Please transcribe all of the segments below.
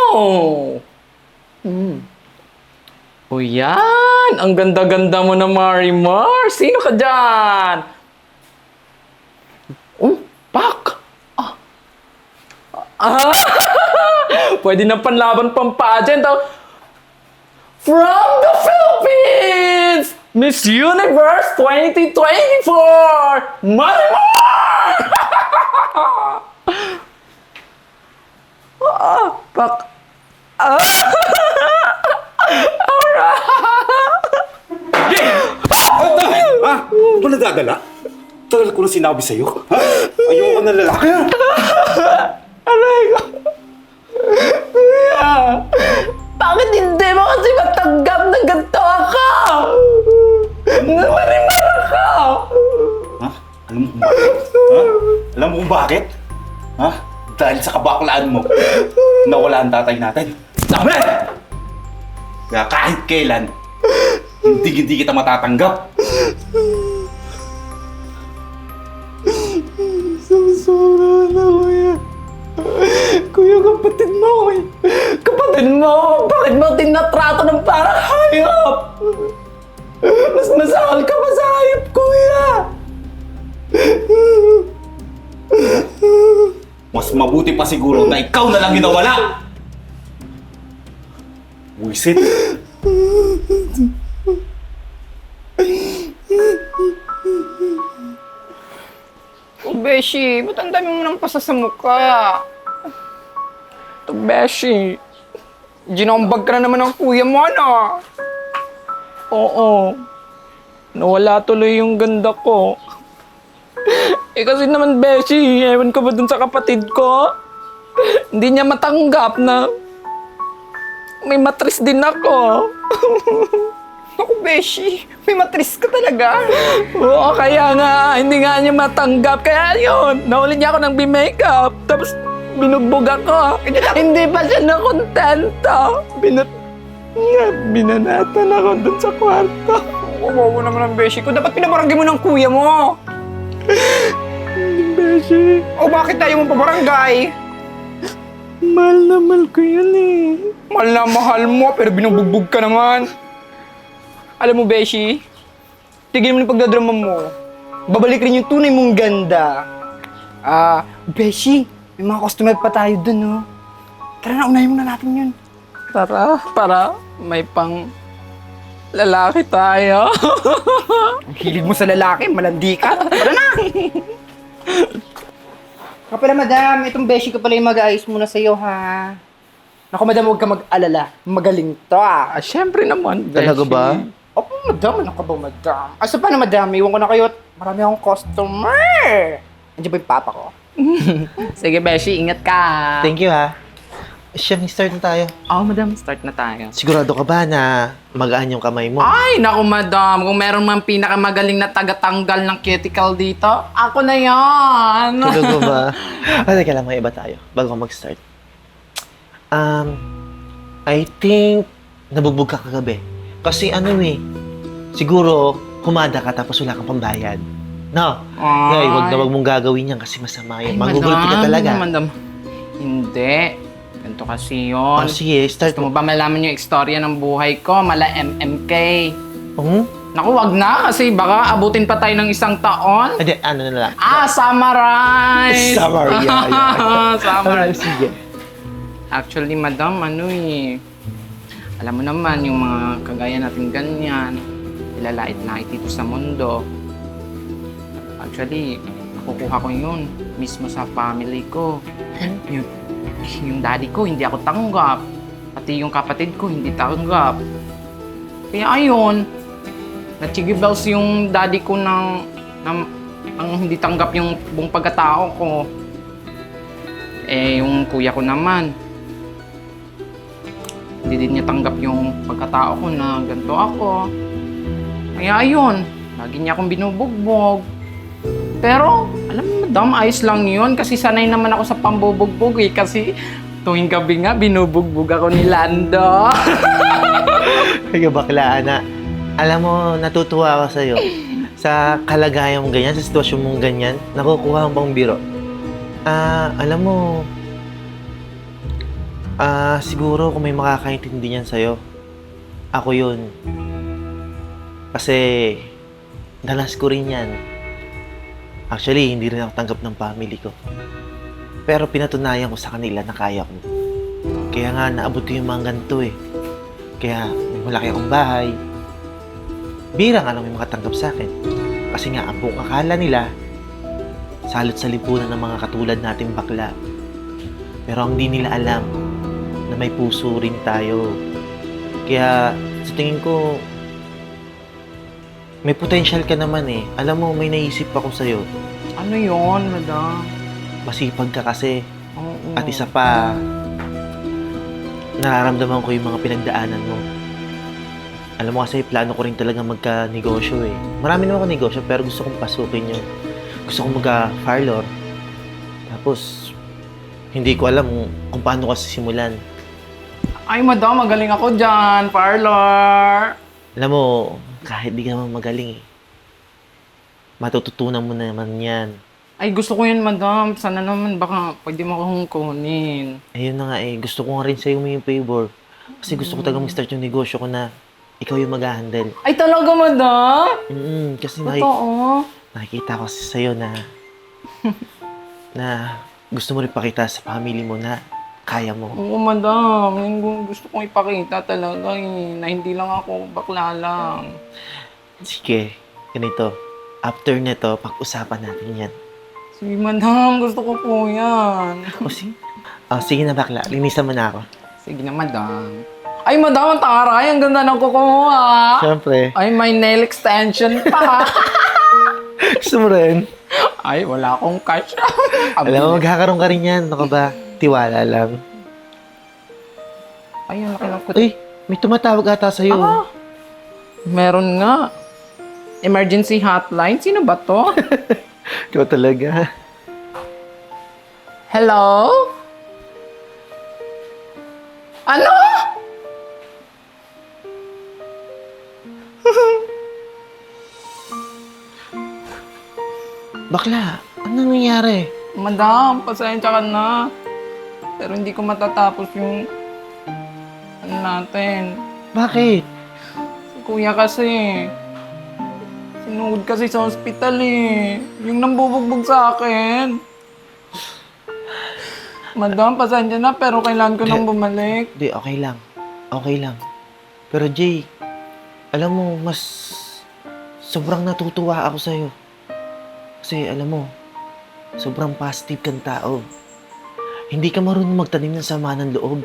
Oh! O yan! Ang ganda-ganda mo na, Marimar! Sino ka dyan? Oh, Pak! Ah! Pwede na panlaban pang pageant. From the Philippines! Miss Universe 2024! Marimar! Pak! Ha? Ano ba nadadala? Tagal ko na sinabi sa'yo. Ha? Ayoko na lalaki. Aray ko! Kuya! Bakit hindi mo kasi matanggap na ganito ako? Na Marimar ako! Ha? Alam mo kung bakit? Ha? Alam mo kung bakit? Ha? Dahil sa kabaklaan mo, nawala ang tatay natin. Dami! Kaya kahit kailan, hindi kita matatanggap. Sobra na, kuya. Kuya, kapatid mo, kuya. Kapatid mo, bakit mo tinatrato ng parang hayop? Mas masahal ka pa sa hayop, kuya. Mas mabuti pa siguro na ikaw na lang ginawala. Wisit. Oh, Beshi, ba't ang dami mo nang pasa sa mukha? Ito, Beshi. Ginombag ka na naman ng kuya mo, ano? Oo. Nawala tuloy yung ganda ko. Eh kasi naman, Beshi, ewan ko ba dun sa kapatid ko? Hindi niya matanggap na may matris din ako. Ako, Beshi, may matris ka talaga. Oo, kaya nga, hindi nga niya matanggap. Kaya yun, nahuli niya ako ng B-makeup. Tapos, binugbog ako. Hindi pa siya nakontento. Binanatan ako dun sa kwarto. Oo, naman ang Beshi ko. Dapat pinabarangay mo ng kuya mo. Beshi. O bakit tayo mong pabarangay? Mahal na mahal ko yun eh. Mahal na mahal mo, pero binubugbog ka naman. Alam mo, Beshi, tigil mo yung pagdadrama mo. Babalik rin yung tunay mong ganda. Beshi, may mga customer pa tayo dun, no? Tara na, unahin muna natin yun. Tara, para may pang lalaki tayo. Ang hilig mo sa lalaki, malandi ka. Tara na! Kapala, madam, itong Beshi ko pala yung mag-aayos muna sa'yo, ha? Naku, madam, huwag ka mag-alala. Magaling to, ah. Siyempre naman, Beshi. Talaga ba? Opo, madam. Ano ka ba, madam? Asa pa na, madam? Iwan ko na kayo at marami akong customer. Andiyan ba yung papa ko? Sige, Beshi. Ingat ka. Thank you ha. Siyang start na tayo. Oo, madam. Start na tayo. Sigurado ka ba na magaan yung kamay mo? Ay, naku, madam. Kung meron man pinakamagaling na tagatanggal ng cuticle dito, ako na yan. Talaga ba? Teka lang, may iba tayo bago mag-start. I think nabugbog ka kagabi. Kasi siguro humada ka tapos wala kang pambayad. No? Ay, wag mong gagawin yan kasi masama yan. Magugulpi ka talaga. Madam. Hindi. Ganito kasi yun. Sige, start Gusto mo ba malaman yung istorya ng buhay ko? Mala MMK. Naku, wag na kasi baka abutin pa tayo ng isang taon. Hindi, ano na lang. Summarize! Summary, yeah. Summarize. Sige. Actually, madam, alam mo naman, yung mga kagaya natin ganyan, ilalait-lait dito sa mundo. Actually, nakukuha ko yun mismo sa family ko. Yung daddy ko, hindi ako tanggap. Pati yung kapatid ko, hindi tanggap. Kaya ayun, nachigibaws yung daddy ko ng hindi tanggap yung buong pagkatao ko. Eh, yung kuya ko naman, hindi din niya tanggap yung pagkatao ko na ganito ako. Kaya ayun, lagi niya akong binubugbog. Pero, alam mo, madam, ayos lang yun kasi sanay naman ako sa pambubugbog eh. Kasi tuwing gabi nga, binubugbog ako ni Lando. Kaya bakla, Ana. Alam mo, natutuwa ako sa'yo. Sa kalagayan mong ganyan, sa sitwasyon mong ganyan, nakukuha ang bang biro. Alam mo, Siguro kung may makakaintindi niyan sa'yo, ako yun. Kasi, danas ko rin yan. Actually, hindi rin ako tanggap ng family ko. Pero pinatunayan ko sa kanila na kaya ko. Kaya nga, naabot ko yung mga ganito eh. Kaya, may malaki akong bahay. Bira nga lang may makatanggap sa akin. Kasi nga, ang buong akala nila, salot sa lipunan ng mga katulad nating bakla. Pero ang di nila alam, na may puso rin tayo. Kaya, sa tingin ko, may potential ka naman eh. Alam mo, may naisip ako sa'yo. Ano yon, madam? Masipag ka kasi. Oo. At isa pa, nararamdaman ko yung mga pinagdaanan mo. Alam mo kasi, plano ko rin talaga magka-negosyo eh. Marami naman ako negosyo, pero gusto kong pasukin yun. Gusto kong magka-parlor. Tapos, hindi ko alam kung paano kasi simulan. Ay, madam, magaling ako dyan. Parlor. Alam mo, kahit di ka naman magaling eh, matututunan mo naman yan. Ay, gusto ko yun, madam. Sana naman baka pwede mo akong kunin. Ayun na nga eh, gusto ko nga rin sa'yo may favor. Kasi gusto ko talagang mag-start yung negosyo ko na ikaw yung mag-handle. Ay, talaga, madam? Kasi Totoo. nakikita ko kasi sa'yo na na gusto mo rin pakita sa family mo na kaya mo. Oo, madam. Yung gusto kong ipakita talaga eh. Na hindi lang ako bakla lang. Sige, ganito. After nito, pag-usapan natin yan. Sige, madam. Gusto ko po yan. O sige? Sige na bakla, linisan mo na ako. Sige na, madam. Ay, madam, ang taray. Ang ganda ng kuko mo, ah. Siyempre. Ay, may nail extension pa. Gusto mo rin? Ay, wala akong cash. Alam mo, magkakaroon ka rin yan. Ano ka ba? Tiwala lang. Ay, ang laki ng kuko. Uy, may tumatawag ata sa'yo. Meron nga. Emergency hotline? Sino ba to? Ikaw talaga. Hello? Ano? Bakla, anong nangyari? Madam, pasensya ka na. Pero hindi ko matatapos yung ano natin. Bakit? Si kuya kasi. Sinuod kasi sa ospital eh. Yung nambubugbog sa akin. Madam, pasensya na pero kailangan ko nang bumalik. Di, okay lang. Okay lang. Pero Jay, alam mo, mas sobrang natutuwa ako sa'yo. Kasi alam mo, sobrang positive kang tao. Hindi ka marunong magtanim ng sama ng loob.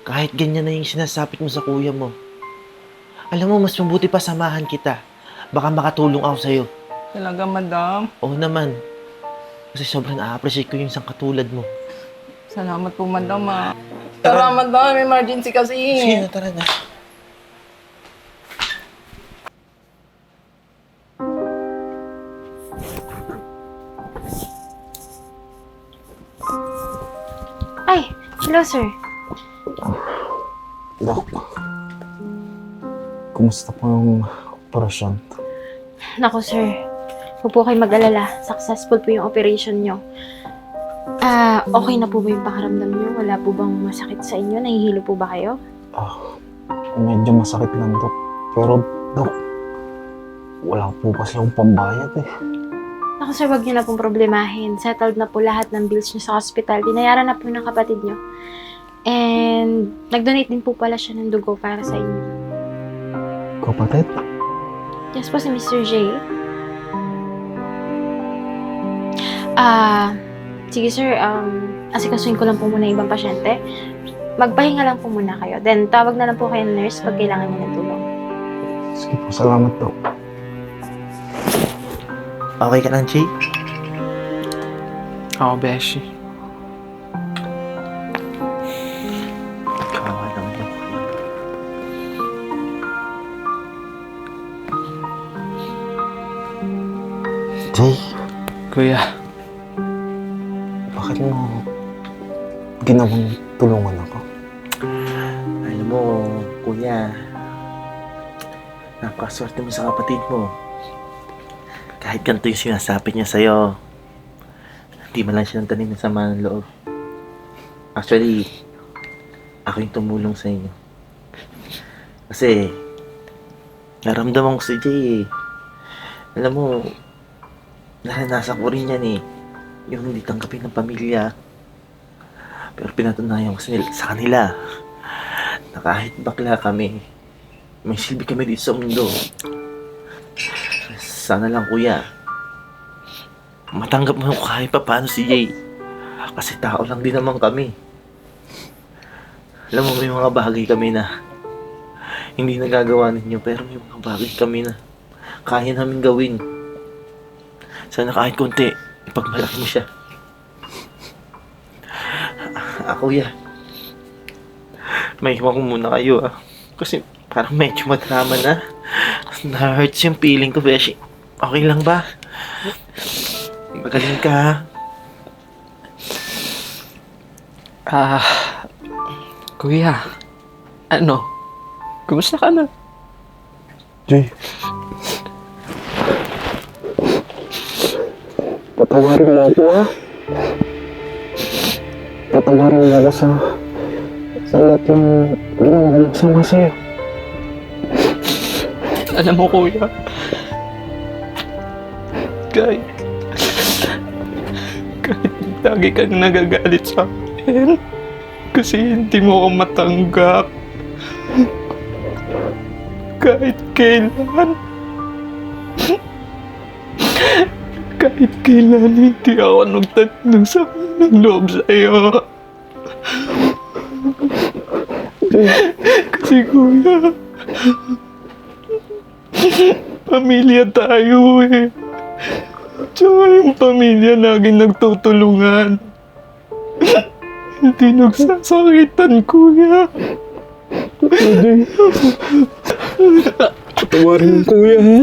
Kahit ganyan na yung sinasapit mo sa kuya mo. Alam mo, mas mabuti pa samahan kita. Baka makatulong ako sa'yo. Talaga, madam. Oo naman. Kasi sobrang a-appreciate ko yung isang katulad mo. Salamat po, madam ah. Tara, madam. Emergency kasi. Sige na, tara na. Ay, hello sir. Dok, kumusta po yung operasyon? Naku sir, huwag po kayo mag-alala. Successful po yung operation nyo. Okay na po ba yung pakaramdam nyo? Wala po bang masakit sa inyo? Nahihilo po ba kayo? Medyo masakit lang, Dok. Pero, Dok, wala po kasi yung pambayad eh. Naku sir, huwag nyo na pong problemahin. Settled na po lahat ng bills nyo sa hospital. Binayaran na po ng kapatid nyo. And nag-donate din po pala siya ng dugo para sa inyo. Kapatid? Yes po, si Mr. J. Sige sir, asikasuhin ko lang po muna yung ibang pasyente. Magpahinga lang po muna kayo. Then, tawag na lang po kayo ng nurse pag kailangan niyo ng tulong. Sige po, salamat, Dok. Okay ka lang, Jay? Oo, Beshi. Kawa lang yan. Jay, Kuya. bakit mo ginawang tulungan ako? Alam mo, kuya, napakaswerte mo sa kapatid mo. Kahit ganito yung sinasapit niya sa'yo, hindi man lang siya ng tanim ng sama ng loob. Actually, ako yung tumulong sa inyo. Kasi, naramdaman ko si Jay eh. Alam mo, naranasan ko rin yan eh. Yung hindi tanggapin ng pamilya. Pero pinatunayan ko sa kanila na kahit bakla kami, may silbi kami dito sa mundo. Sana lang kuya, matanggap mo kahit pa paano si Jay. Kasi tao lang din naman kami. Alam mo, may mga bagay kami na hindi nagagawa ninyo, pero may mga bagay kami na kaya namin gawin. Sana kahit konti, ipagmalaki mo siya. Kuya, may iwan ko muna kayo Kasi parang medyo madrama na. Na-hurts yung feeling ko, Beshi. Okay lang ba? Magaling ka Kuya, ano? Kumusta ka na? Jay. Patawarin mo ako, ha? Patawarin mo ako sa lahat ng ginawa ko masama sa'yo. Alam mo, kuya, kahit lagi kang nagagalit sa akin kasi hindi mo ako matanggap kahit kailan hindi ako nagtatang sa ng loob sa'yo kasi kuya, pamilya tayo eh. Tsaka yung pamilya laging nagtutulungan. Hindi nagsasakitan, kuya. Jay. Patawarin mo, kuya, ha?